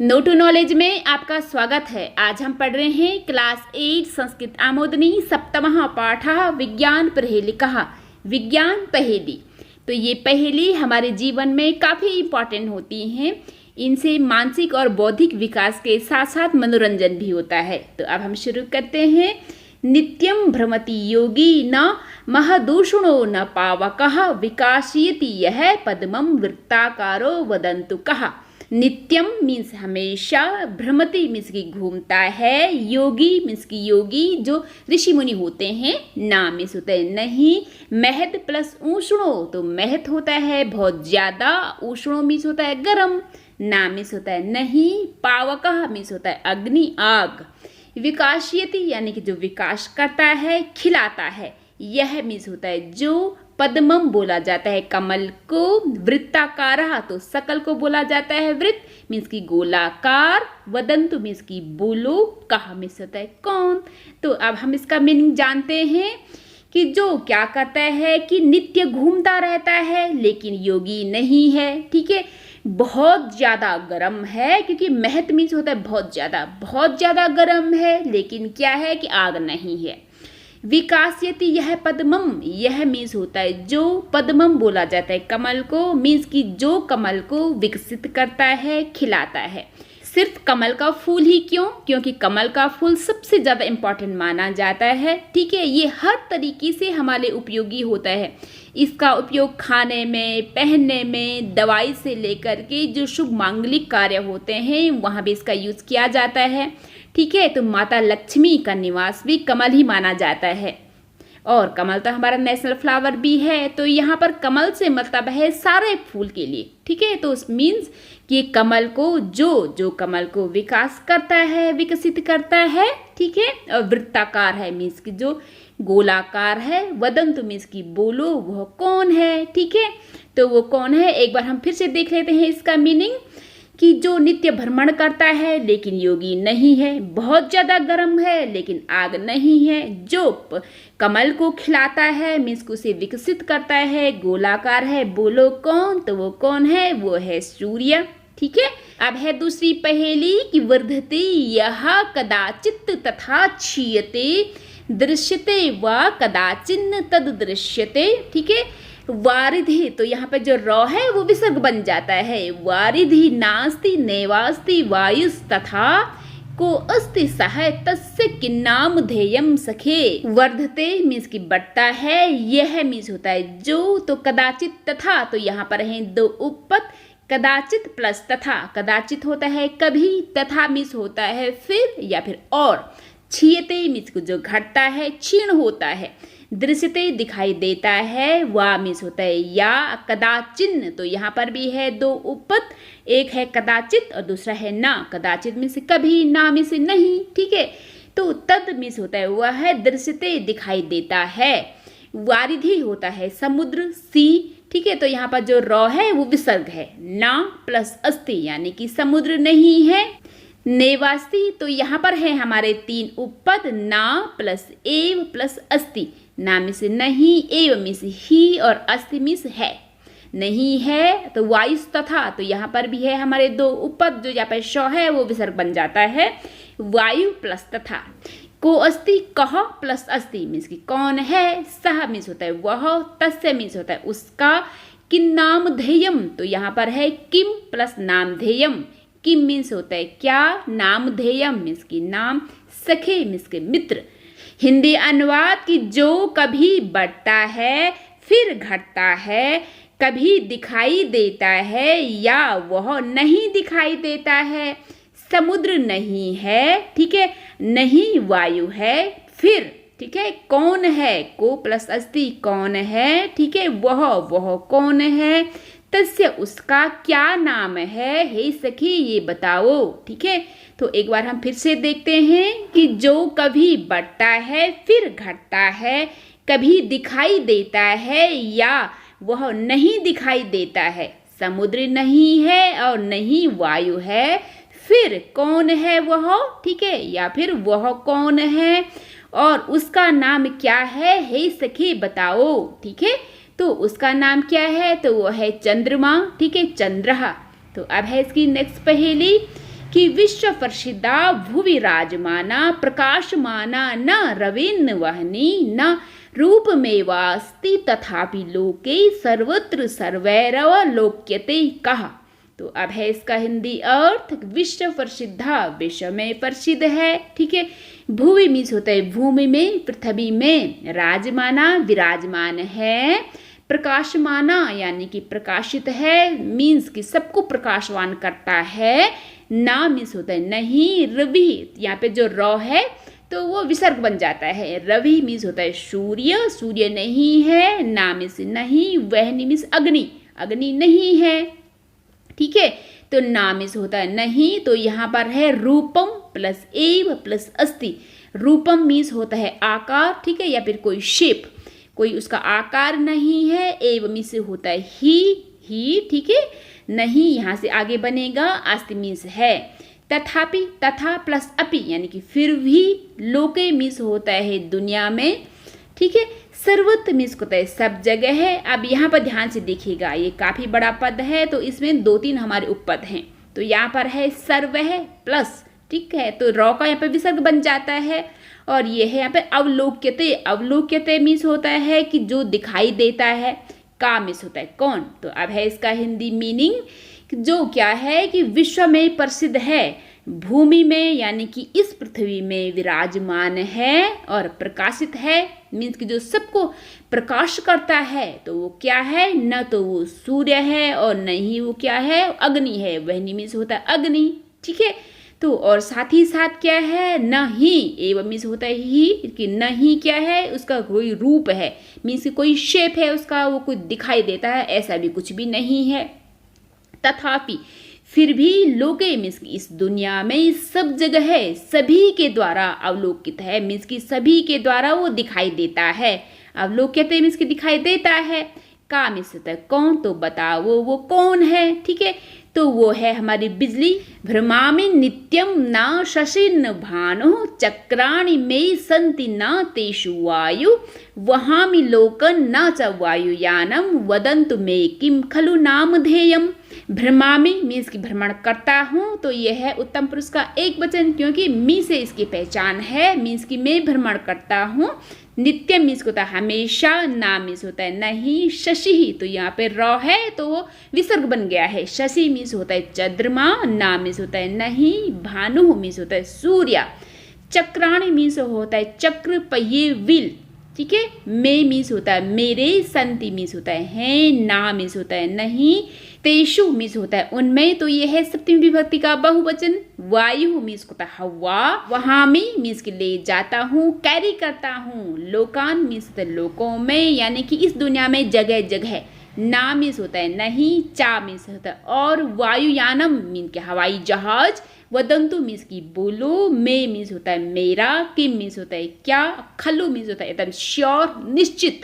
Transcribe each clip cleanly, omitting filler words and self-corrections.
No to knowledge में आपका स्वागत है। आज हम पढ़ रहे हैं क्लास 8 संस्कृत आमोदनी सप्तमः पाठः विज्ञान पहेलिकः विज्ञान पहेली। तो ये पहेली हमारे जीवन में काफ़ी इम्पॉर्टेंट होती हैं। इनसे मानसिक और बौद्धिक विकास के साथ साथ मनोरंजन भी होता है। तो अब हम शुरू करते हैं। नित्यं भ्रमति योगी न महदूषणो न पावकः विकासयति यह पद्मं वृत्ताकारो वदन्तु कः। नित्यम मीन्स हमेशा, भ्रमति मीन्स की घूमता है, योगी मीन्स की योगी जो ऋषि मुनि होते हैं, ना मीन्स होता है नहीं, महद प्लस ऊष्णो तो महत होता है बहुत ज़्यादा, ऊष्णो मीन्स होता है गर्म, ना मीन्स होता है नहीं, पावकः मीन्स होता है अग्नि आग, विकासयति यानी कि जो विकास करता है, खिलाता है, यह मीन्स होता है जो, पद्मम बोला जाता है कमल को, वृत्ताकारः तो सकल को बोला जाता है, वृत्त मीन्स की गोलाकार, वदंतु मीन्स की बोलो, कहा मीन्स होता है कौन। तो अब हम इसका मीनिंग जानते हैं कि जो क्या करता है कि नित्य घूमता रहता है लेकिन योगी नहीं है, ठीक है। बहुत ज़्यादा गर्म है क्योंकि महत मीन्स होता है बहुत ज़्यादा गर्म है, लेकिन क्या है कि आग नहीं है। विकासयति यह पद्मम, यह मीन्स होता है जो, पद्मम बोला जाता है कमल को, मीन्स की जो कमल को विकसित करता है, खिलाता है। सिर्फ कमल का फूल ही क्यों? क्योंकि कमल का फूल सबसे ज़्यादा इम्पॉर्टेंट माना जाता है, ठीक है। ये हर तरीके से हमारे उपयोगी होता है। इसका उपयोग खाने में, पहनने में, दवाई से लेकर के जो शुभ मांगलिक कार्य होते हैं वहाँ भी इसका यूज़ किया जाता है, ठीक है। तो माता लक्ष्मी का निवास भी कमल ही माना जाता है और कमल तो हमारा नेशनल फ्लावर भी है। तो यहाँ पर कमल से मतलब है सारे फूल के लिए, ठीक है। तो मीन्स कि कमल को जो कमल को विकास करता है, विकसित करता है, ठीक है। और वृत्ताकार है मीन्स की जो गोलाकार है, वदंतु मीन्स की बोलो, वह कौन है, ठीक है। तो वो कौन है एक बार हम फिर से देख लेते हैं इसका मीनिंग कि जो नित्य भ्रमण करता है लेकिन योगी नहीं है, बहुत ज़्यादा गर्म है लेकिन आग नहीं है, जो कमल को खिलाता है मीन्स को उसे विकसित करता है, गोलाकार है, बोलो कौन, तो वो कौन है, वो है सूर्य, ठीक है। अब है दूसरी पहेली कि वर्धते यह कदाचित तथा क्षीयते दृश्यते व कदाचिन्न तद दृश्यते, ठीक है। वारिधि तो यहाँ पे जो रॉ है वो विसर्ग बन जाता है। वारिधि नास्ति नैवास्ति वायुस तथा को अस्ति सह तस्य किन्नाम ध्येयम सखे। वर्धते मीन्स की बढ़ता है, यह मीन्स होता है जो, तो कदाचित तथा तो यहाँ पर है दो उपपद, कदाचित प्लस तथा, कदाचित होता है कभी, तथा मीन्स होता है फिर या फिर और, क्षीयते मीन्स को जो घटता है, क्षीण होता है, दृश्यते दिखाई देता है, वा मीन्स होता है या, कदाचिन तो यहाँ पर भी है दो उपपद, एक है कदाचित और दूसरा है ना। कदाचित मीन्स कभी, ना मीन्स नहीं, ठीक है। तो तद मीन्स होता है वह है, दृश्यते दिखाई देता है, वारिधि होता है समुद्र सी, ठीक है। तो यहाँ पर जो रॉ है वो विसर्ग है, ना प्लस अस्ति यानी कि समुद्र नहीं है। नेवास्ति तो यहाँ पर है हमारे तीन उपपद, ना प्लस एव प्लस अस्ति, ना मीन्स नहीं, एव मीन्स ही और अस्ति मीन्स है, नहीं है। तो वायुस तथा तो यहाँ पर भी है हमारे दो उपपद, जो यहाँ पर श है वो विसर्ग बन जाता है, वायु प्लस तथा। को अस्ति कह प्लस अस्ति मीन्स की कौन है, सह मीन्स होता है वह, तस्य मीन्स होता है उसका, किम नाम ध्येयम तो यहाँ पर है किम प्लस नाम ध्येयम, किम मीन्स होता है क्या, नाम ध्येयम मीन्स की नाम, सखे मीन्स के मित्र। हिंदी अनुवाद की जो कभी बढ़ता है फिर घटता है, कभी दिखाई देता है या वह नहीं दिखाई देता है, समुद्र नहीं है, ठीक है, नहीं वायु है, फिर ठीक है कौन है, को प्लस अस्ति कौन है, ठीक है, वह कौन है, तस्य उसका क्या नाम है, हे सखी ये बताओ, ठीक है। तो एक बार हम फिर से देखते हैं कि जो कभी बढ़ता है फिर घटता है, कभी दिखाई देता है या वह नहीं दिखाई देता है, समुद्र नहीं है और नहीं वायु है, फिर कौन है वह, ठीक है, या फिर वह कौन है और उसका नाम क्या है, हे सखी बताओ, ठीक है। तो उसका नाम क्या है, तो वो है चंद्रमा, ठीक है, चंद्रहा। तो अब है इसकी नेक्स्ट पहेली कि विश्व प्रसिद्धा भुवि राजमाना प्रकाशमाना न रवीन्न वहनी न रूपमेवास्ति तथापि लोके सर्वत्र सर्वैरवलोक्यते कहा। तो अब है इसका हिंदी अर्थ, विश्व प्रसिद्धा विश्व में प्रसिद्ध है, ठीक है। भूमि मीन्स होता है भूमि में, पृथ्वी में, राजमाना विराजमान है, प्रकाशमाना यानी कि प्रकाशित है, मीन्स कि सबको प्रकाशवान करता है, ना मीन्स होता है नहीं, रवि यहाँ पे जो र है तो वो विसर्ग बन जाता है, रवि मीन्स होता है सूर्य, सूर्य नहीं है, ना मीन्स नहीं, वहनी मीन्स अग्नि, अग्नि नहीं है, ठीक है। तो ना मीन्स होता है नहीं, तो यहाँ पर है रूपम प्लस एव प्लस अस्ति। रूपम मीन्स होता है आकार, ठीक है, या फिर कोई शेप, कोई उसका आकार नहीं है, एव मीन्स होता है ही, ठीक है, नहीं यहाँ से आगे बनेगा, अस्ति मीन्स है, तथापि तथा प्लस अपि यानी कि फिर भी, लोके मीन्स होता है दुनिया में, ठीक है, सर्वत्र मीन्स होता है सब जगह है। अब यहाँ पर ध्यान से देखिएगा, ये काफी बड़ा पद है तो इसमें 2-3 हमारे उपपद हैं। तो यहाँ पर है सर्व है प्लस, ठीक है, तो रौ का यहाँ पे विसर्ग बन जाता है, और ये है यहाँ पे अवलोक्यते, अवलोक्यते मीन्स होता है कि जो दिखाई देता है, का मीन्स होता है कौन। तो अब है इसका हिंदी मीनिंग, जो क्या है कि विश्व में प्रसिद्ध है, भूमि में यानी कि इस पृथ्वी में विराजमान है, और प्रकाशित है मीन्स कि जो सबको प्रकाश करता है, तो वो क्या है, न तो वो सूर्य है और न ही वो क्या है, अग्नि है, वहनी मीन्स होता है अग्नि, ठीक है। तो और साथ ही साथ क्या है, न ही, एवं मीन्स होता है ही, कि न ही क्या है, उसका कोई रूप है, मीन्स कोई शेप है उसका, वो कुछ दिखाई देता है, ऐसा भी कुछ भी नहीं है। तथापि फिर भी लोके मीन्स इस दुनिया में सब जगह है, सभी के द्वारा अवलोकित है, मीन्स की सभी के द्वारा वो दिखाई देता है, अवलोक्यते मीन्स की दिखाई देता है, का मीन्स होता है कौन, तो बताओ वो कौन है, ठीक है। तो वो है हमारी बिजली। भ्रमामि नित्यम न शशिर्न भानु चक्राणि में संति न तेषु वायु वहामि लोकन न च वायुयानम वदन्तु मे किम खलु नामधेयम। भ्रमामि मीन्स की भ्रमण करता हूँ, तो यह है उत्तम पुरुष का एक वचन, क्योंकि मी से इसकी पहचान है, मीन्स की मैं भ्रमण करता हूँ। नित्य मीन्स होता है हमेशा, ना मीन्स होता है नहीं, शशि ही, तो यहाँ पे र है तो वो विसर्ग बन गया है, शशि मीन्स होता है चंद्रमा, ना मीन्स होता है नहीं, भानु मीन्स होता है सूर्य, चक्राणी मीन्स होता है चक्र, पहिए, व्हील, ठीक है। मे मीन्स होता है मेरे, संति मीन्स होता है, ना मीन्स होता है नहीं, तेषु मीन्स होता है उनमें, तो ये है सप्तमी विभक्ति का बहुवचन। वायु मीन्स होता है हवा, वहामी मीन्स के ले जाता हूँ, कैरी करता हूँ, लोकान मीन्स होता है लोकों में, यानी कि इस दुनिया में जगह जगह, ना मीन्स होता है नहीं, चा मीन्स होता है और, वायुयानम मीन्स के हवाई जहाज, वदंतु मीन्स की बोलो, मे मीन्स होता है मेरा, किम मीन्स होता है क्या, खलु मीन्स होता है एकदम श्योर निश्चित,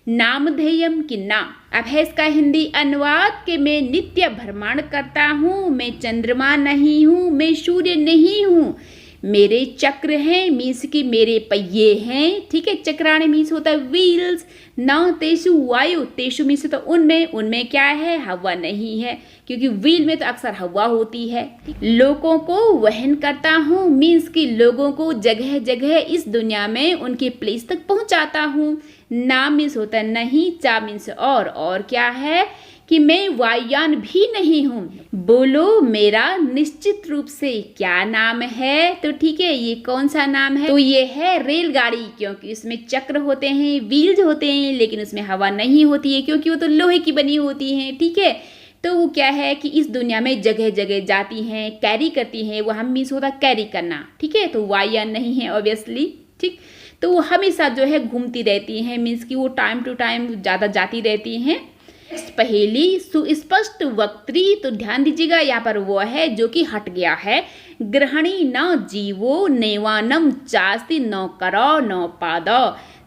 नामधेयम की नाम। अब है इसका हिंदी अनुवाद कि मैं नित्य भ्रमण करता हूँ, मैं चंद्रमा नहीं हूँ, मैं सूर्य नहीं हूँ, मेरे चक्र हैं मीन्स की मेरे पहिए हैं, ठीक है। चक्राणी मीन्स होता है व्हील्स, न तेषु वायु, तेषु मीन्स होता है उनमें, उनमें क्या है, हवा नहीं है, क्योंकि व्हील में तो अक्सर हवा होती है। लोगों को वहन करता हूँ मीन्स कि लोगों को जगह जगह इस दुनिया में उनके प्लेस तक पहुँचाता हूँ। ना मीन्स होता है नहीं, चा मीन्स और क्या है कि मैं वायुयान भी नहीं हूँ। बोलो मेरा निश्चित रूप से क्या नाम है, तो ठीक है, ये कौन सा नाम है, तो ये है रेलगाड़ी, क्योंकि इसमें चक्र होते हैं, व्हील्स होते हैं, लेकिन उसमें हवा नहीं होती है, क्योंकि वो तो लोहे की बनी होती है, ठीक है। तो वो क्या है कि इस दुनिया में जगह जगह जाती हैं, कैरी करती हैं, वो हम मीन्स होता है कैरी करना, ठीक है। तो वायुयान नहीं है ऑब्वियसली, ठीक। तो वो हमेशा जो है घूमती रहती हैं, मीन्स कि वो टाइम टू टाइम ज़्यादा जाती रहती हैं। पहेली सुस्पष्ट वक्त्री, तो ध्यान दीजिएगा यहाँ पर वो है जो कि हट गया है। ग्रहणी न जीवो नैवानम चास्ति न करो न पाद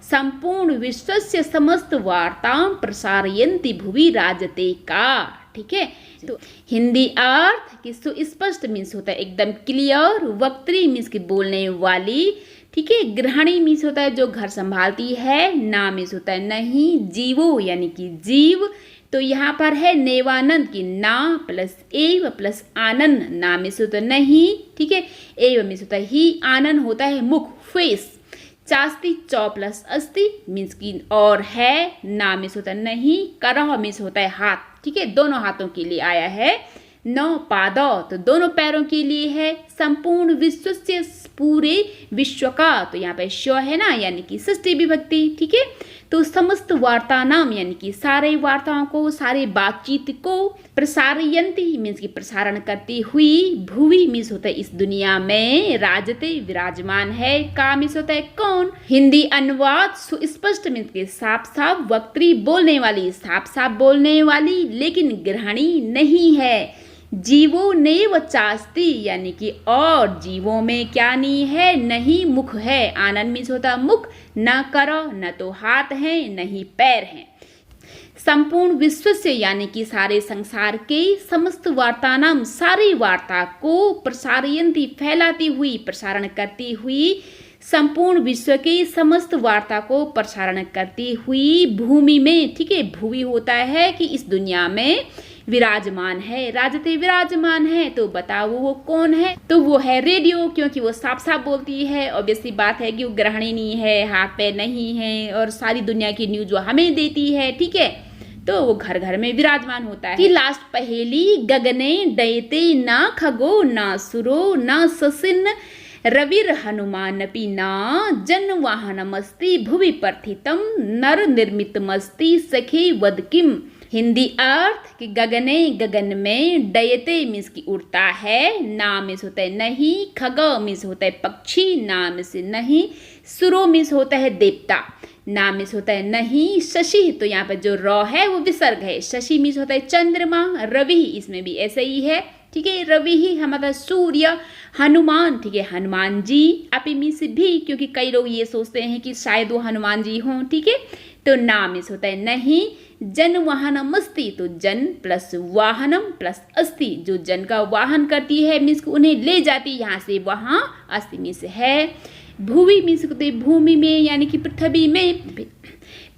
संपूर्ण विश्वस्य समस्त वार्तां प्रसारयन्ति भुवि राजते का, ठीक है। तो हिंदी अर्थ कि सुस्पष्ट मीन्स होता है एकदम क्लियर, वक्त्री मीन्स की बोलने वाली, ठीक है। गृहिणी मीन्स होता है जो घर संभालती है, ना मीन्स होता है नहीं, जीवो यानी कि जीव, तो यहाँ पर है नेवानंद की ना प्लस एव प्लस आनंद, ना में से होता है नहीं, ठीक है, एव में से होता है ही, आनंद होता है मुख फेस, चास्ती चौ प्लस अस्ति मीन्स की और है, ना में से होता है नहीं, करह में से होता है हाथ, ठीक है, दोनों हाथों के लिए आया है, नौ पादौ तो दोनों पैरों के लिए है, संपूर्ण विश्व से पूरे विश्व का, तो यहाँ पे श्व है ना, यानी कि षष्ठी विभक्ति, ठीक है, तो समस्त वार्ता नाम यानी कि सारे वार्ताओं को, सारे बातचीत को, प्रसारयंती मीन्स की प्रसारण करती हुई, भुवि मीन्स होता है इस दुनिया में, राजते विराजमान है, का मीन्स होता है कौन, हिंदी अनुवाद सुस्पष्ट मीन्स के साफ साफ, वक्त्री बोलने वाली, साफ साफ बोलने वाली लेकिन ग्रहणी नहीं है, जीवो नेव चास्ती यानी कि और जीवों में क्या नहीं है, नहीं मुख है, आनंद मीन्स होता मुख, न करो न तो हाथ है न ही पैर हैं, संपूर्ण विश्व से यानी कि सारे संसार के, समस्त वार्तानाम सारी वार्ता को, प्रसारयंती फैलाती हुई, प्रसारण करती हुई, संपूर्ण विश्व के समस्त वार्ता को प्रसारण करती हुई, भूमि में, ठीक है, भूमि होता है कि इस दुनिया में विराजमान है, राजते विराजमान है, तो बताओ वो कौन है, तो वो है रेडियो, क्योंकि वो साफ साफ बोलती है, ऑब्वियसली बात है कि वो ग्रहणी नहीं है, हाथ पैर नहीं है, और सारी दुनिया की न्यूज वो हमें देती है, ठीक है, तो वो घर घर में विराजमान होता है। लास्ट पहेली, गगने डयते ना खगो ना सुरो ना ससिन रविर हनुमानपि ना जन वाहनमस्ति भुवि प्रथितम नर निर्मितमस्ति सखे वद किम। हिंदी अर्थ कि गगने गगन में, डयते मीन्स की उड़ता है, ना मीन्स होता है नहीं, खग मीन्स होता है पक्षी, ना मीन्स नहीं, सुरो मीन्स होता है देवता, ना मीन्स होता है नहीं, शशि तो यहाँ पर जो र है वो विसर्ग है, शशि मीन्स होता है चंद्रमा, रवि इसमें भी ऐसे ही है, ठीक है, रवि ही हमारा सूर्य, हनुमान, ठीक है, हनुमान जी, अपि मीन्स भी, क्योंकि कई लोग ये सोचते हैं कि शायद वो हनुमान जी हों, ठीक है, तो ना मीन्स होता है नहीं, जन वाहनम अस्ति तो जन प्लस वाहनम प्लस अस्ति, जो जन का वाहन करती है मीन्स उन्हें ले जाती यहाँ से वहाँ, अस्ति मीन्स है, भूवि मीन्स होते भूमि में यानी कि पृथ्वी में,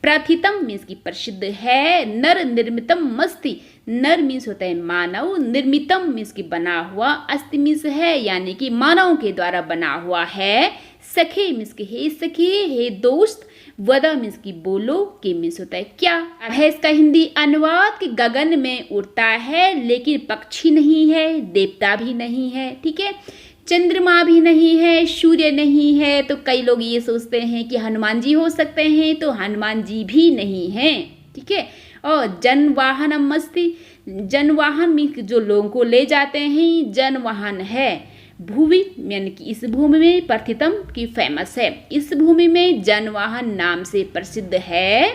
प्रथितम मीन्स की प्रसिद्ध है, नर निर्मितम मस्ति, नर मीन्स होता है मानव, निर्मितम मीन्स की बना हुआ, अस्ति मीन्स है यानी कि मानव के द्वारा बना हुआ है, सखे मीन्स के हे सखे, हे दोस्त, वदा मीन्स की बोलो, के मीन्स होता है क्या। अब है इसका हिंदी अनुवाद कि गगन में उड़ता है लेकिन पक्षी नहीं है, देवता भी नहीं है, ठीक है, चंद्रमा भी नहीं है, सूर्य नहीं है, तो कई लोग ये सोचते हैं कि हनुमान जी हो सकते हैं, तो हनुमान जी भी नहीं हैं, ठीक है, और जन वाहनम अस्ति, जन वाहन मीन्स जो लोगों को ले जाते हैं, जन वाहन है, भूवि यानी कि इस भूमि में, प्रथितम की फेमस है, इस भूमि में जनवाहन नाम से प्रसिद्ध है,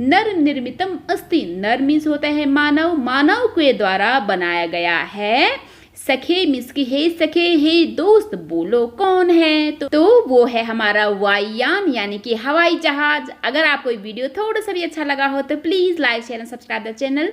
नर निर्मितम अस्ति, नर मीन्स होता है मानव, मानव के द्वारा बनाया गया है, सखे मीन्स की हे सखे, हे दोस्त, बोलो कौन है, तो वो है हमारा वायुयान यानी कि हवाई जहाज। अगर आपको वीडियो थोड़ा सा भी अच्छा लगा हो तो please like share and subscribe the channel.